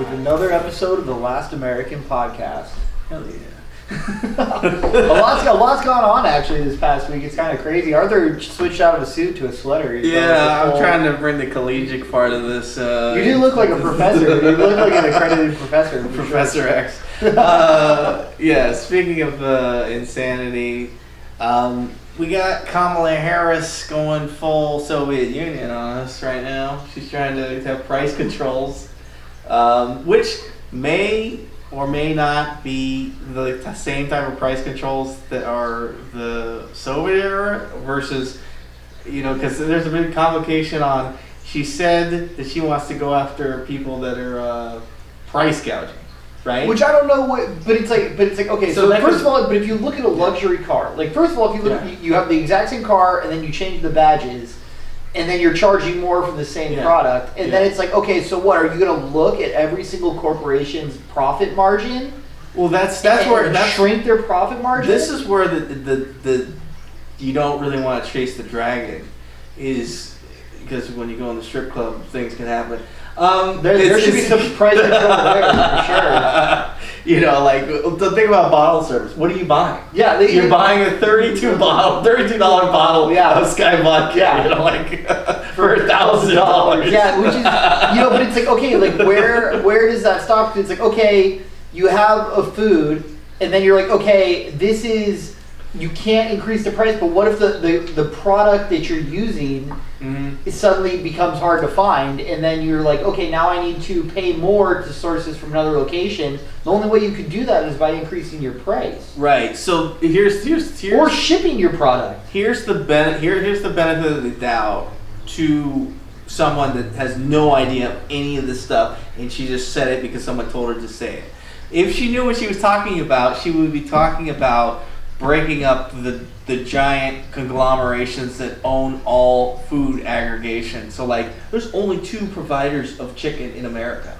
with another episode of the Last American Podcast. Hell yeah. a lot's gone on actually this past week. It's kind of crazy. Arthur switched out of a suit to a sweater. Yeah, I'm trying to bring the collegiate part of this. You do look like a professor. You look like an accredited professor. Professor X. Yeah, speaking of insanity, we got Kamala Harris going full Soviet Union on us right now. She's trying to have price controls, which may or may not be the same type of price controls that are the Soviet era versus, because there's a big complication on, she said that she wants to go after people that are price gouging, right? Which I don't know what, but it's like, okay, so first of all, but if you look at a luxury car, like first of all, if you look, you have the exact same car and then you change the badges, and then you're charging more for the same product. And then it's like, okay, so what? Are you going to look at every single corporation's profit margin? Well, that's where shrink their profit margin. This is where the you don't really want to chase the dragon, is because when you go in the strip club, things can happen. There should be some price control there for sure. The thing about bottle service. What are you buying? Yeah, you're buying a $32 bottle of Sky Vodka. For $1,000. Yeah, which is but it's like, okay, like where does that stop? It's like, okay, you have a food, and then you're like, okay, this is, you can't increase the price, but what if the product that you're using it suddenly becomes hard to find, and then you're like, okay, now I need to pay more to source this from another location. The only way you could do that is by increasing your price. Right. So here's or shipping your product. Here's the benefit of the doubt to someone that has no idea of any of this stuff, and she just said it because someone told her to say it. If she knew what she was talking about, she would be talking about breaking up the giant conglomerations that own all food aggregation. So there's only 2 providers of chicken in America.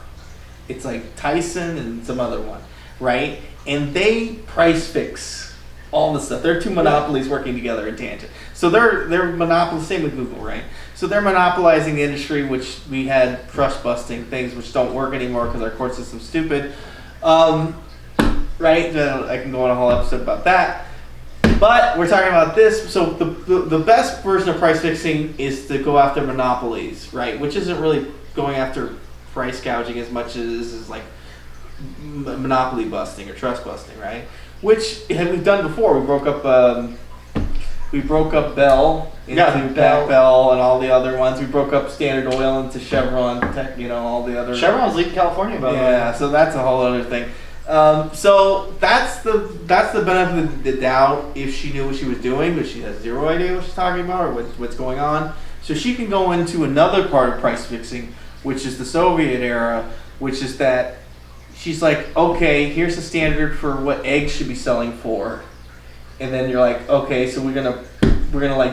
It's like Tyson and some other one, right? And they price fix all this stuff. They're 2 monopolies working together in tangent. So they're monopolies, same with Google, right? So they're monopolizing the industry, which we had trust busting things which don't work anymore because our court system's stupid. Right? I can go on a whole episode about that. But we're talking about this. So the best version of price fixing is to go after monopolies, right? Which isn't really going after price gouging as much as is like monopoly busting or trust busting, right? Which we've done before. We broke up Bell into Bell and all the other ones. We broke up Standard Oil into Chevron, all the other. Chevron's leaving California, by the way. Yeah, so that's a whole other thing. So that's the benefit of the doubt if she knew what she was doing, but she has zero idea what she's talking about or what's going on. So she can go into another part of price fixing, which is the Soviet era, which is that she's like, okay, here's the standard for what eggs should be selling for, and then you're like, okay, so we're gonna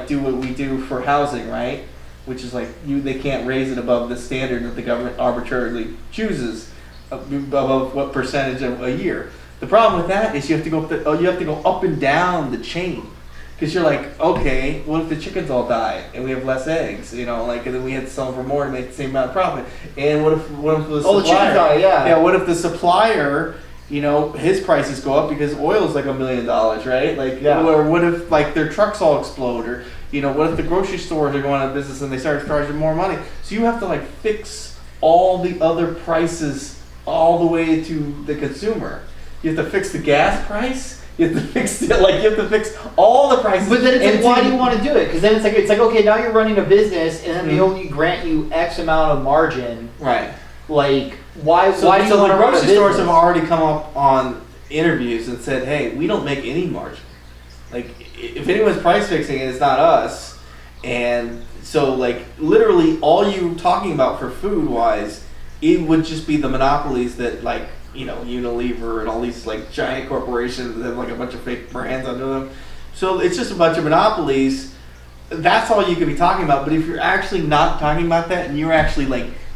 do what we do for housing, right? Which is they can't raise it above the standard that the government arbitrarily chooses. Above what percentage of a year? The problem with that is you have to go up and down the chain, because you're like, okay, what if the chickens all die and we have less eggs? And then we had to sell them for more to make the same amount of profit. And what if the supplier? The chickens die, yeah. Yeah. What if the supplier, his prices go up because oil is like $1 million, right? Or what if their trucks all explode, or what if the grocery stores are going out of business and they start charging more money? So you have to fix all the other prices all the way to the consumer. You have to fix the gas price. You have to fix all the prices. But then it's why do you want to do it? Because then it's like okay, now you're running a business, and then they only grant you X amount of margin. Right. Why do you want to run a business? So the grocery stores have already come up on interviews and said, hey, we don't make any margin. If anyone's price fixing it, it's not us. And so literally all you're talking about for food wise, it would just be the monopolies that Unilever and all these giant corporations that have a bunch of fake brands under them. So it's just a bunch of monopolies. That's all you could be talking about. But if you're actually not talking about that, and you're actually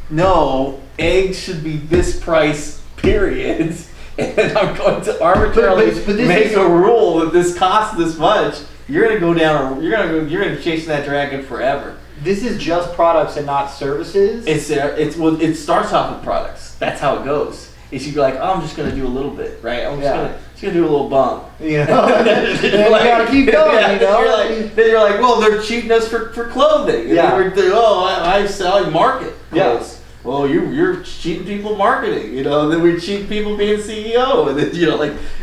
no, eggs should be this price, period, and I'm going to arbitrarily make a rule that this costs this much, you're gonna go down. You're gonna chase that dragon forever. this is just products and not services. It starts off with products. That's how it goes. Is you go like, oh, I'm just gonna do a little bit, right? I'm just gonna do a little bump. You know, and you gotta keep going. Yeah, you know, then you're like, well, they're cheating us for clothing. And I sell market clothes. Yeah. Well, you're cheating people marketing, you know. And then we cheat people being CEO, and then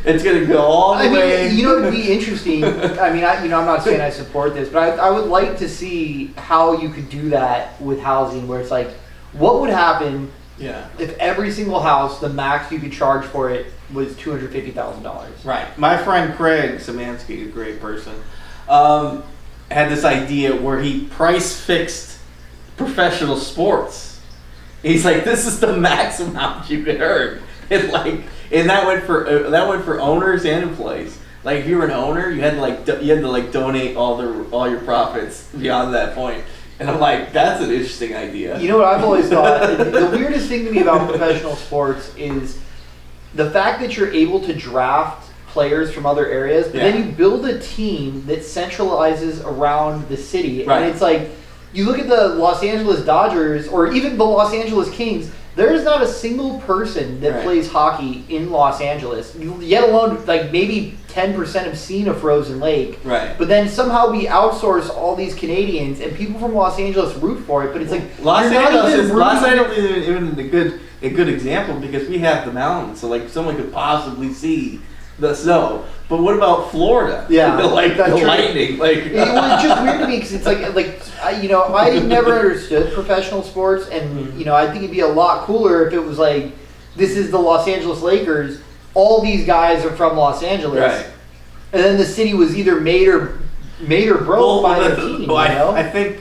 it's gonna go all the way. You know, it'd be interesting. I mean, I'm not saying I support this, but I would like to see how you could do that with housing, where it's like, what would happen? Yeah. If every single house, the max you could charge for it was $250,000. Right. My friend Craig Szymanski, a great person, had this idea where he price fixed professional sports. He's like, this is the max amount you could earn, and that went for owners and employees. Like, if you were an owner, you had to donate all your profits beyond that point. And I'm like, that's an interesting idea. You know what I've always thought? The weirdest thing to me about professional sports is the fact that you're able to draft players from other areas, but then you build a team that centralizes around the city. Right. And it's like, you look at the Los Angeles Dodgers or even the Los Angeles Kings, there's not a single person that plays hockey in Los Angeles, yet alone like maybe 10% have seen a frozen lake. Right. But then somehow we outsource all these Canadians, and people from Los Angeles root for it. But it's like Los Angeles is even a good example because we have the mountains, so like someone could possibly see the snow. But what about Florida? Yeah, the lightning. Like it was just weird to me because it's I never understood professional sports, and I think it'd be a lot cooler if it was like, this is the Los Angeles Lakers. All these guys are from Los Angeles, right? And then the city was either made or broke by their team. I think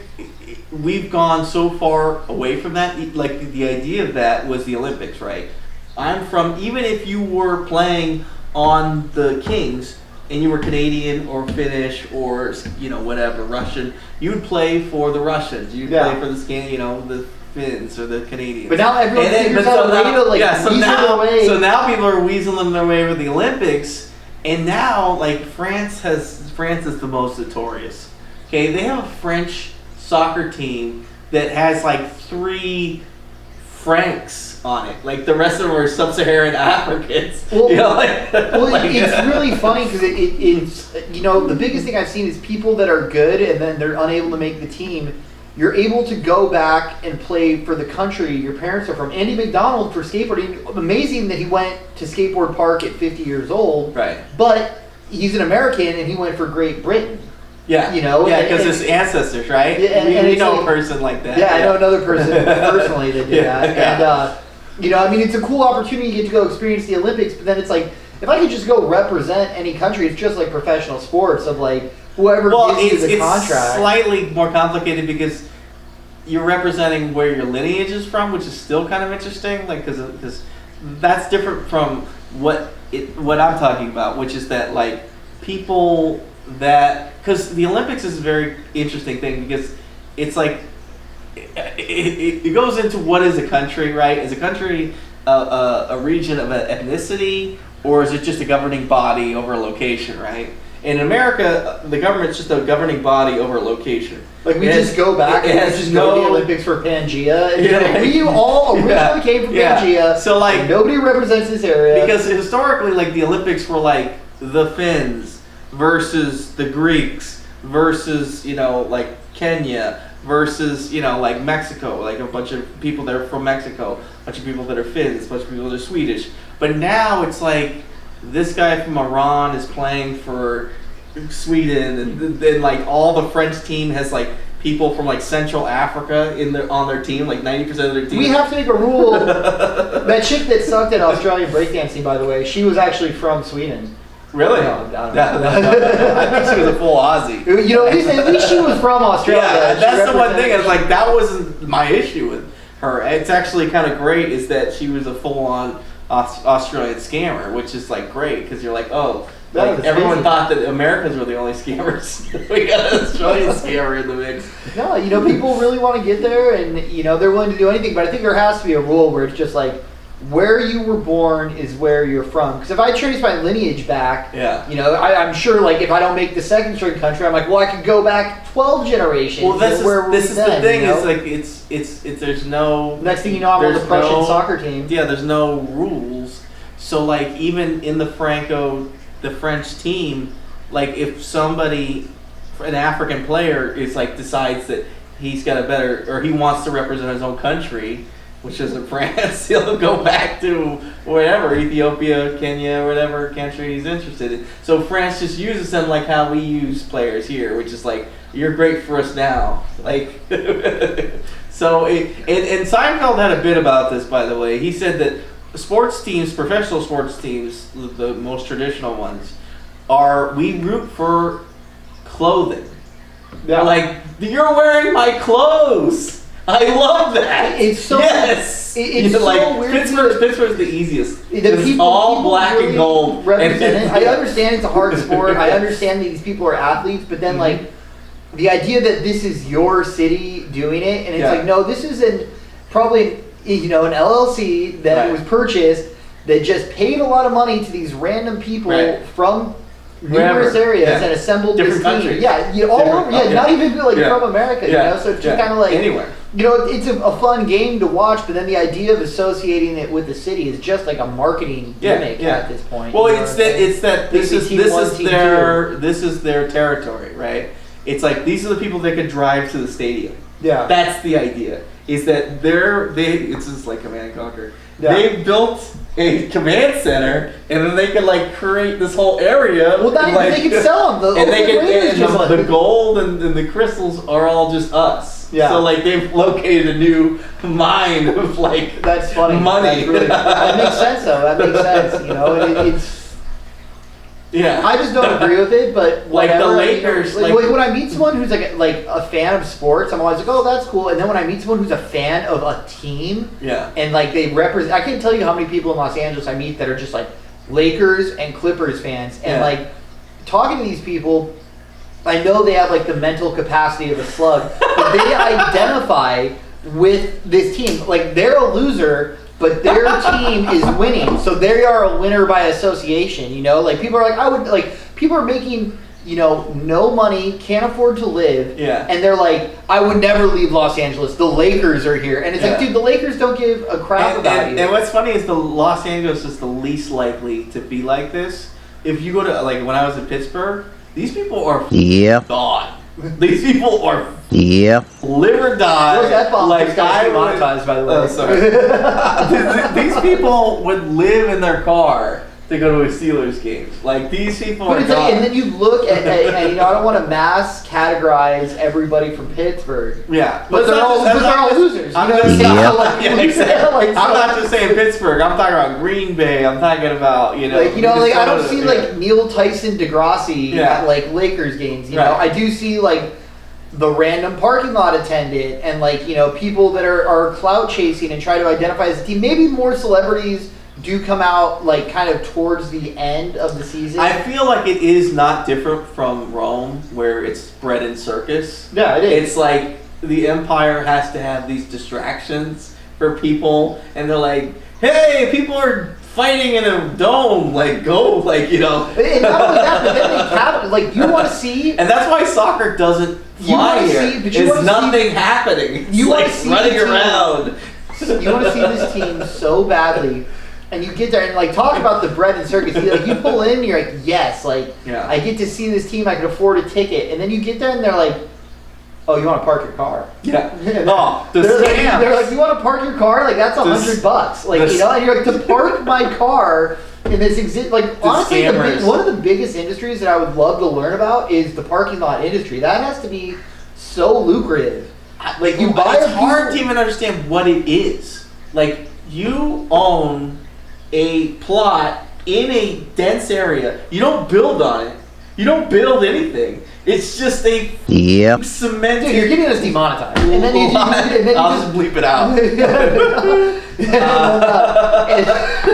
we've gone so far away from that. Like, the idea of that was the Olympics, right? Even if you were playing on the Kings and you were Canadian or Finnish or whatever, Russian, you would play for the Russians. You'd play for the Finns or the Canadians. But now everyone figures out a way to weasel their way. So now people are weaseling their way with the Olympics, and now France is the most notorious. Okay, they have a French soccer team that has 3 Franks on it. Like, the rest of them are sub-Saharan Africans. Well, it's really funny because it's the biggest thing I've seen is people that are good and then they're unable to make the team. You're able to go back and play for the country your parents are from. Andy McDonald for skateboarding, amazing that he went to Skateboard Park at 50 years old. Right. But he's an American and he went for Great Britain. Yeah. Because his ancestors, right? Yeah, we know a person like that. Yeah, I know another person personally that did that. Yeah. And it's a cool opportunity to get to go experience the Olympics, but then it's like, if I could just go represent any country, it's just like professional sports of whoever gives you the contract. It's slightly more complicated because you're representing where your lineage is from, which is still kind of interesting, because that's different from what I'm talking about, which is that people because the Olympics is a very interesting thing because it's it goes into what is a country, right? Is a country a region of an ethnicity, or is it just a governing body over a location, right? In America, the government's just a governing body over a location. We just go back and just go to the Olympics for Pangea. And we all originally came from Pangea, so nobody represents this area. Because historically, the Olympics were the Finns versus the Greeks versus Kenya versus Mexico, a bunch of people that are from Mexico, a bunch of people that are Finns, a bunch of people that are Swedish. But now it's this guy from Iran is playing for Sweden, and then all the French team has people from Central Africa on their team, 90% of their team. We have to make a rule. That chick that sucked at Australian breakdancing, by the way, she was actually from Sweden. Really? No, I don't know. I think she was a full Aussie. At least she was from Australia. Yeah, that's the one thing. It's that wasn't my issue with her. It's actually kind of great is that she was a full-on Australian scammer, which is great because you're everyone thought that Americans were the only scammers. We got an Australian scammer in the mix. No, people really want to get there, and they're willing to do anything. But I think there has to be a rule where it's just where you were born is where you're from. Because if I trace my lineage back, Yeah. you know, I'm sure, like, if I don't make the second string country, I'm like, well, I could go back 12 generations. Well, this is the thing. You know? Is like it's there's no. Next thing you know, I'm on the Prussian soccer team. Yeah, there's no rules. So like even in the French team, like if somebody, an African player, is like decides that he's got a better, or he wants to represent his own country, which is in France, he'll go back to wherever, Ethiopia, Kenya, whatever country he's interested in. So France just uses them like how we use players here, which is like, you're great for us now. Like, so and Seinfeld had a bit about this, by the way. He said that sports teams, professional sports teams, the most traditional ones, we root for clothing. They're like, you're wearing my clothes. I love that. It's so It's so like weird. Pittsburgh's the easiest. The It's people, all people black really and gold. Represent it. I understand it's a hard sport. I understand that these people are athletes, but then like the idea that this is your city doing it, and it's like, no, this is probably an LLC that was purchased that just paid a lot of money to these random people from numerous areas and assembled different this team. countries. Yeah, all over. Yeah, not even like from America. You know, so it's just kind of like anywhere. You know, it's a fun game to watch, but then the idea of associating it with the city is just like a marketing gimmick at this point. Well, it's that this is their territory, right? It's like these are the people that could drive to the stadium. Yeah, that's the idea. Is that it's just like Command and Conquer. Yeah. They built a command center, and then they could like create this whole area. Well, they could sell them. The gold and the crystals are all just us. Yeah. So like they've located a new mine of like that's funny money. That makes sense though. That makes sense. You know, it's. Yeah. I just don't agree with it, but like the Lakers. Like when I meet someone who's like a fan of sports, I'm always like, oh, that's cool. And then when I meet someone who's a fan of a team, and like they represent, I can't tell you how many people in Los Angeles I meet that are just like Lakers and Clippers fans, and like talking to these people, I know they have like the mental capacity of a slug, but they identify with this team. Like they're a loser, but their team is winning, so they are a winner by association. You know, like people are like, people are making, no money, can't afford to live, and they're like, I would never leave Los Angeles. The Lakers are here, and it's like, dude, the Lakers don't give a crap about you. And what's funny is the Los Angeles is the least likely to be like this. If you go to like when I was in Pittsburgh, these people are gone. These people are live or die. Where's that bomb? Like I monetized, by the way. Oh, sorry. These people would live in their car to go to a Steelers game. Like these people are gone. And then you look at I don't want to mass categorize everybody from Pittsburgh. Yeah, but they're all losers. I'm not just saying Pittsburgh. I'm talking about Green Bay. I'm talking about I don't see like Neil Tyson Degrassi at like Lakers games. You know, I do see like the random parking lot attendant and like people that are clout chasing and try to identify as a team. Maybe more celebrities do come out like kind of towards the end of the season. I feel like it is not different from Rome, where it's bread and circus. Yeah, it is. It's like the empire has to have these distractions for people, and they're like, "Hey, people are fighting in a dome. Like, go, like And not only that, but then they have like you want to see, and that's why soccer doesn't fly here. It's nothing happening. It's you like want to see running around. You want to see this team so badly. And you get there and like talk about the bread and circus. You pull in, and you're like, yes, like I get to see this team. I can afford a ticket. And then you get there and they're like, oh, you want to park your car? Yeah. Oh, they're like, you want to park your car? Like that's $100. Like and you're like, to park my car in this honestly, one of the biggest industries that I would love to learn about is the parking lot industry. That has to be so lucrative. Like you buy. It's hard to even understand what it is. Like you own a plot in a dense area. You don't build on it. You don't build anything. It's just a cemented. Dude, you're getting us demonetized. And then I'll just bleep it out. This is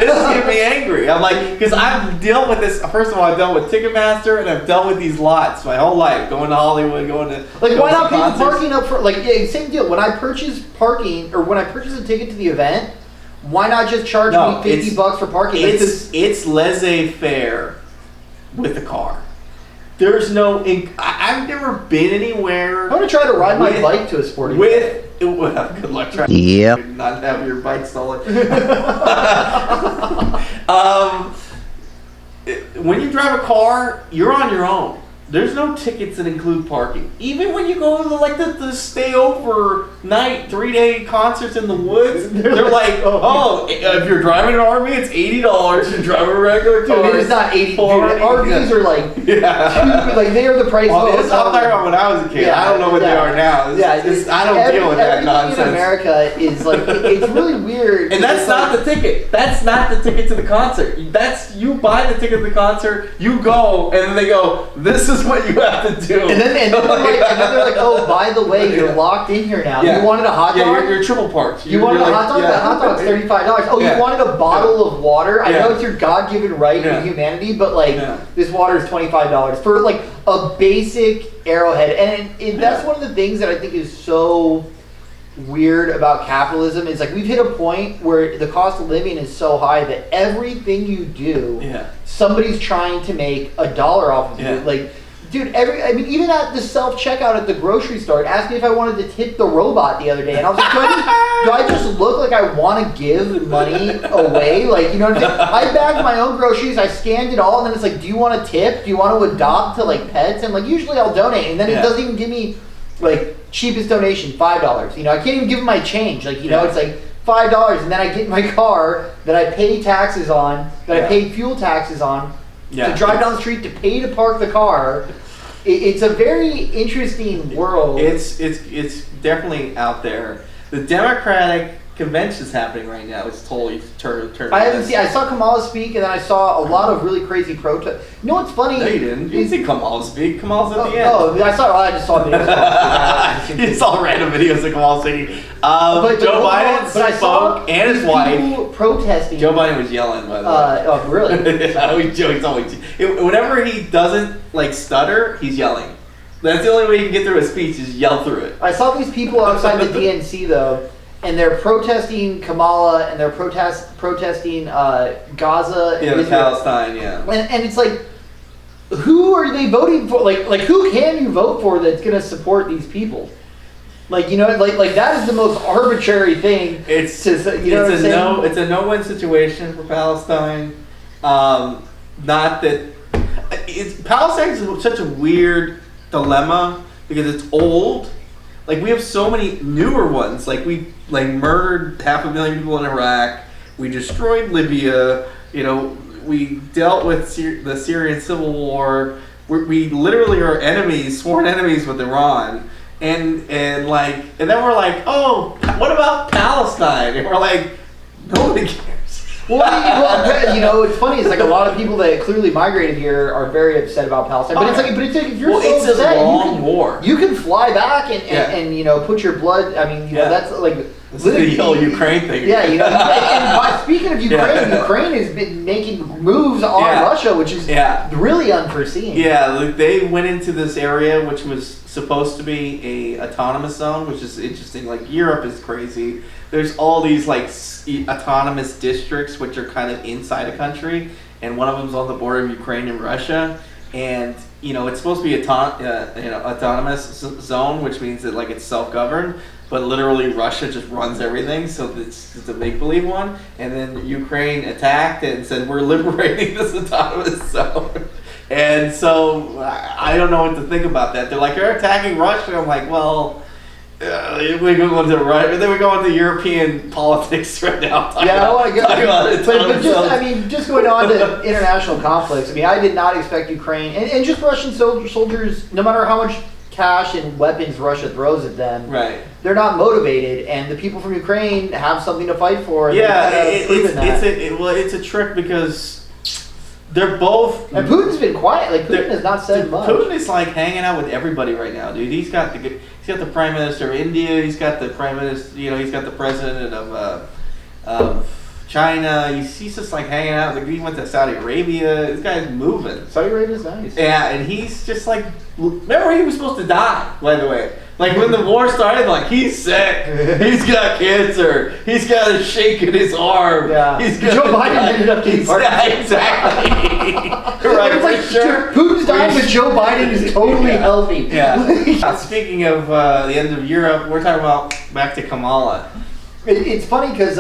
getting me angry. I'm like, because I've dealt with this. First of all, I've dealt with Ticketmaster, and I've dealt with these lots my whole life, going to Hollywood, going to why not pay the parking up for same deal. When I purchase parking or when I purchase a ticket to the event, Why not just charge me $50 for parking? It's laissez-faire with the car. There's no. I've never been anywhere. I'm gonna try to ride my bike to a sporting event. Good luck trying to not have your bike stolen. When you drive a car, you're on your own. There's no tickets that include parking. Even when you go to the stay overnight 3-day concerts in the woods, they're like, oh, if you're driving an RV, it's $80. You're driving a regular car. Dude, it's not $80. RVs are like, like they are the price. Well, I'm talking about when I was a kid. I don't know what they are now. I don't deal with that nonsense. In America is like, it's really weird. And that's not the ticket. That's not the ticket to the concert. That's you buy the ticket to the concert, you go, and then they go, this is what you have to do. And then they're like, oh, by the way, you're locked in here now. You wanted a hot dog? Yeah, you're triple parked. You wanted a hot dog? That hot dog's $35. Oh, you wanted a bottle of water? I know it's your God-given right in humanity, but like, this water is $25 for like a basic Arrowhead. And that's one of the things that I think is so weird about capitalism is like we've hit a point where the cost of living is so high that everything you do, somebody's trying to make $1 off of you. Like, dude, even at the self-checkout at the grocery store, it asked me if I wanted to tip the robot the other day. And I was like, do I just look like I want to give money away? Like, you know what I'm saying? I bagged my own groceries, I scanned it all, and then it's like, do you want to tip? Do you want to adopt to, like, pets? And, like, usually I'll donate. And then it doesn't even give me, like, cheapest donation, $5. You know, I can't even give them my change. Like, you know, it's like $5. And then I get in my car that I pay taxes on, that I pay fuel taxes on, to drive down the street, to pay to park the car. It's a very interesting world. It's definitely out there. The Democratic convention's happening right now. It's totally turned. I haven't seen. I saw Kamala speak, and then I saw a lot of really crazy protests. You know what's funny? No, you didn't. You didn't see Kamala speak. Kamala's at the end. Oh, I just saw videos. You saw random videos of Kamala speaking. Joe Biden spoke, and his wife protesting. Joe Biden was yelling, by the way. Oh, really? He's always. Whenever he doesn't like stutter, he's yelling. That's the only way you can get through a speech is yell through it. I saw these people outside the DNC though. And they're protesting Kamala, and they're protesting Gaza. And Palestine, And it's like, who are they voting for? Like who can you vote for that's going to support these people? Like, you know, like that is the most arbitrary thing. It's a no-win situation for Palestine. Not that Palestine's such a weird dilemma because it's old. Like, we have so many newer ones. Like, we murdered 500,000 people in Iraq. We destroyed Libya. You know, we dealt with the Syrian civil war. We literally are enemies, sworn enemies with Iran. And then we're like, oh, what about Palestine? And we're like, nobody cares. Well, you know, it's funny. It's like a lot of people that clearly migrated here are very upset about Palestine. But it's like if you're so upset, a long war. You can fly back and you know, put your blood. I mean, you know, that's like this is the whole Ukraine thing. Yeah, you know. and speaking of Ukraine has been making moves on Russia, which is really unforeseen. Yeah, they went into this area which was supposed to be a autonomous zone, which is interesting. Like, Europe is crazy. There's all these like autonomous districts which are kind of inside a country, and one of them's on the border of Ukraine and Russia. And you know, it's supposed to be autonomous zone, which means that like it's self-governed, but literally Russia just runs everything. So it's a make-believe one. And then Ukraine attacked and said, "We're liberating this autonomous zone." And so I don't know what to think about that. They're like, "You're attacking Russia." I'm like, well. We go into then we go into European politics right now. I don't want to go. But just going on to international conflicts. I mean, I did not expect Ukraine and just Russian soldiers. No matter how much cash and weapons Russia throws at them, they're not motivated, and the people from Ukraine have something to fight for. And it's a trick because. They're both. And Putin's been quiet. Like, Putin has not said much. Putin is like hanging out with everybody right now, dude. He's got the Prime Minister of India. He's got the Prime Minister. You know, he's got the President of China. He's just like hanging out. Like he went to Saudi Arabia. This guy's moving. Saudi Arabia's nice. Yeah, and he's just like, remember he was supposed to die, by the way. Like when the war started, like he's sick, he's got cancer, he's got a shake in his arm. Yeah. Joe Biden ended up getting Parkinsons. Exactly. Right. It's like Sure. Putin's dying, but Joe Biden is totally healthy. Yeah. Speaking of the end of Europe, we're talking about back to Kamala. It's funny because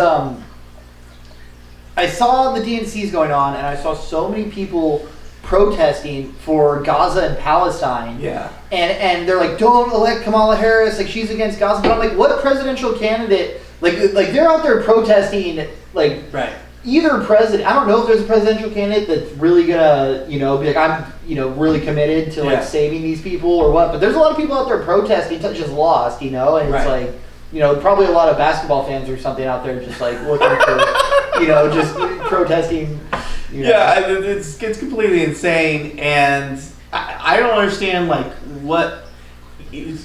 I saw the DNCs going on, and I saw so many people protesting for Gaza and Palestine. Yeah. And they're like, don't elect Kamala Harris, like she's against Gaza. But I'm like, what presidential candidate, like they're out there protesting, like right. Either president. I don't know if there's a presidential candidate that's really gonna, be like, I'm, really committed to like saving these people or what. But there's a lot of people out there protesting, just lost, and it's like, probably a lot of basketball fans or something out there just like looking for, just protesting. Yeah, it's completely insane, and I don't understand like what.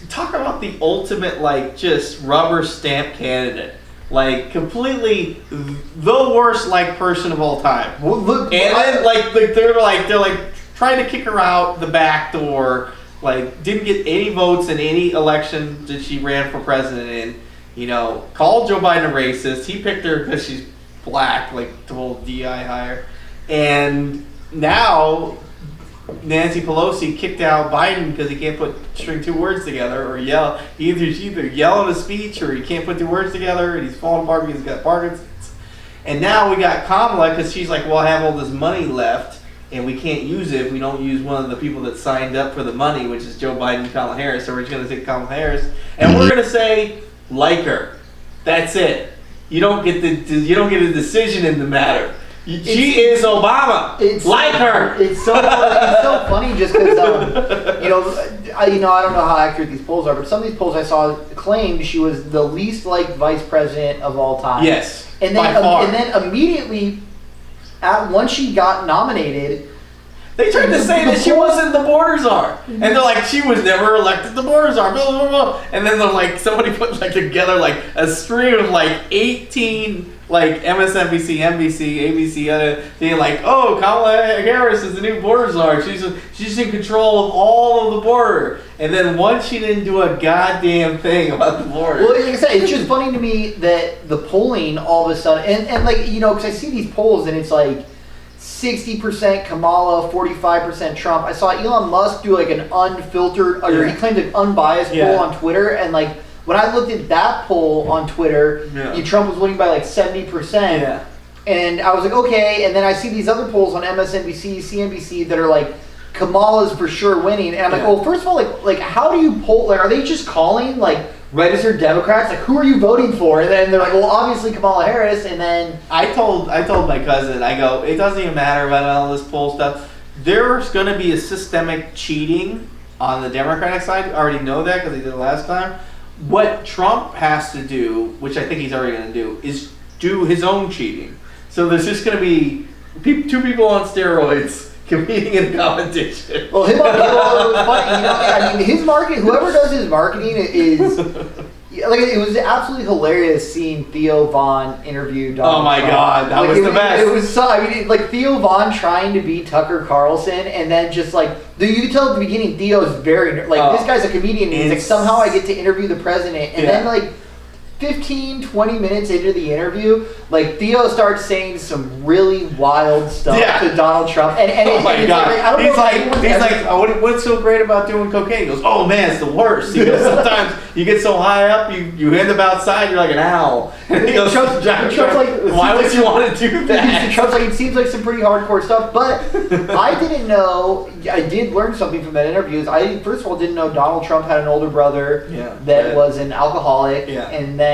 Talk about the ultimate like just rubber stamp candidate, like completely the worst like person of all time. Well, look, and then they're trying to kick her out the back door. Like didn't get any votes in any election that she ran for president in. Called Joe Biden a racist. He picked her because she's black, like the whole DI hire. And now Nancy Pelosi kicked out Biden because he can't string two words together or yell. Either yell in a speech or he can't put two words together, and he's falling apart because he's got Parkinsons. And now we got Kamala because she's like, well, I have all this money left and we can't use it if we don't use one of the people that signed up for the money, which is Joe Biden and Kamala Harris. So we're just going to take Kamala Harris and we're going to say like her. That's it. You don't get a decision in the matter. She is Obama. It's like her. It's so funny just because I don't know how accurate these polls are, but some of these polls I saw claimed she was the least liked vice president of all time. Yes, and then immediately, once she got nominated, they tried to say that she wasn't the border czar, and they're like, she was never elected the border czar, blah, blah, blah. And then they're like, somebody put together a string of 18 MSNBC, NBC, ABC, being like, oh, Kamala Harris is the new border czar. She's in control of all of the border. And then once she didn't do a goddamn thing about the border. Well, like I said, it's just funny to me that the polling all of a sudden, and because I see these polls and it's like 60% Kamala, 45% Trump. I saw Elon Musk do an unfiltered, or he claimed an unbiased poll on Twitter, and when I looked at that poll on Twitter, Trump was winning by 70%. Yeah. And I was like, okay. And then I see these other polls on MSNBC, CNBC that are Kamala's for sure winning. And I'm like, well, first of all, how do you poll? Are they just calling registered Democrats? Who are you voting for? And then they're like, well, obviously Kamala Harris. And then I told my cousin, I go, it doesn't even matter about all this poll stuff. There's going to be a systemic cheating on the Democratic side. I already know that because he did it last time. What Trump has to do, which I think he's already going to do, is do his own cheating. So there's just going to be two people on steroids competing in a competition. Well, it was funny. His marketing, whoever does his marketing is... it was absolutely hilarious seeing Theo Von interview Donald Trump. Oh my God, that was the best. It was so, Theo Von trying to be Tucker Carlson, and then just you could tell at the beginning Theo's very this guy's a comedian. And he's somehow I get to interview the president, and then 15, 20 minutes into the interview, Theo starts saying some really wild stuff to Donald Trump. And oh my God. I don't know what's so great about doing cocaine? He goes, oh man, it's the worst. He goes, sometimes you get so high up, you end up outside, you're like an owl. And he goes, Trump's why would you want to do that? Trump's it seems like some pretty hardcore stuff, but I didn't know, I did learn something from that interview. I, first of all, didn't know Donald Trump had an older brother that was an alcoholic, and then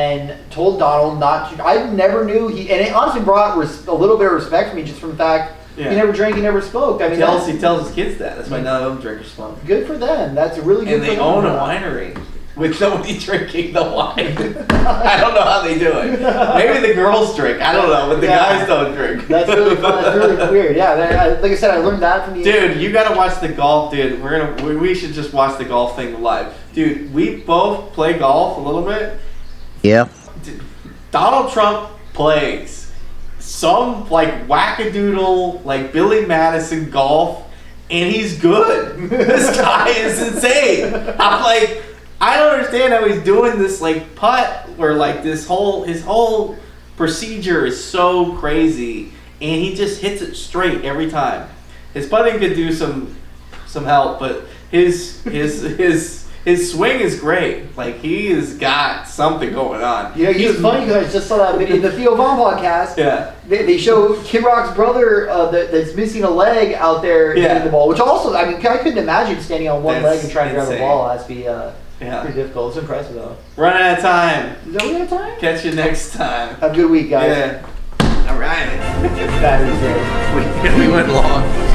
told Donald not to. I never knew and it honestly brought a little bit of respect for me just from the fact he never drank, he never smoked. He tells his kids that. That's why none of them drink or smoke. Good for them. That's really good. And they own a winery with nobody drinking the wine. I don't know how they do it. Maybe the girls drink. I don't know, but the guys don't drink. That's really fun. That's really weird. Yeah, like I said, I learned that from you. Dude, you gotta watch the golf, dude. We should just watch the golf thing live. Dude, we both play golf a little bit. Yeah. Donald Trump plays some like wackadoodle like Billy Madison golf, and he's good. This guy is insane. I'm like, I don't understand how he's doing this like putt where like his whole procedure is so crazy, and he just hits it straight every time. His putting could do some help, but his swing is great. Like, he has got something going on. You know, he was funny because I just saw that video in the Theo Von podcast. Yeah. They show Kid Rock's brother that's missing a leg out there hitting the ball, which also, I mean, I couldn't imagine standing on one leg and trying to grab the ball. That'd be pretty difficult. It's impressive, though. Run out of time. Is that we out of time? Catch you next time. Have a good week, guys. Yeah. All right. That is it. We went long.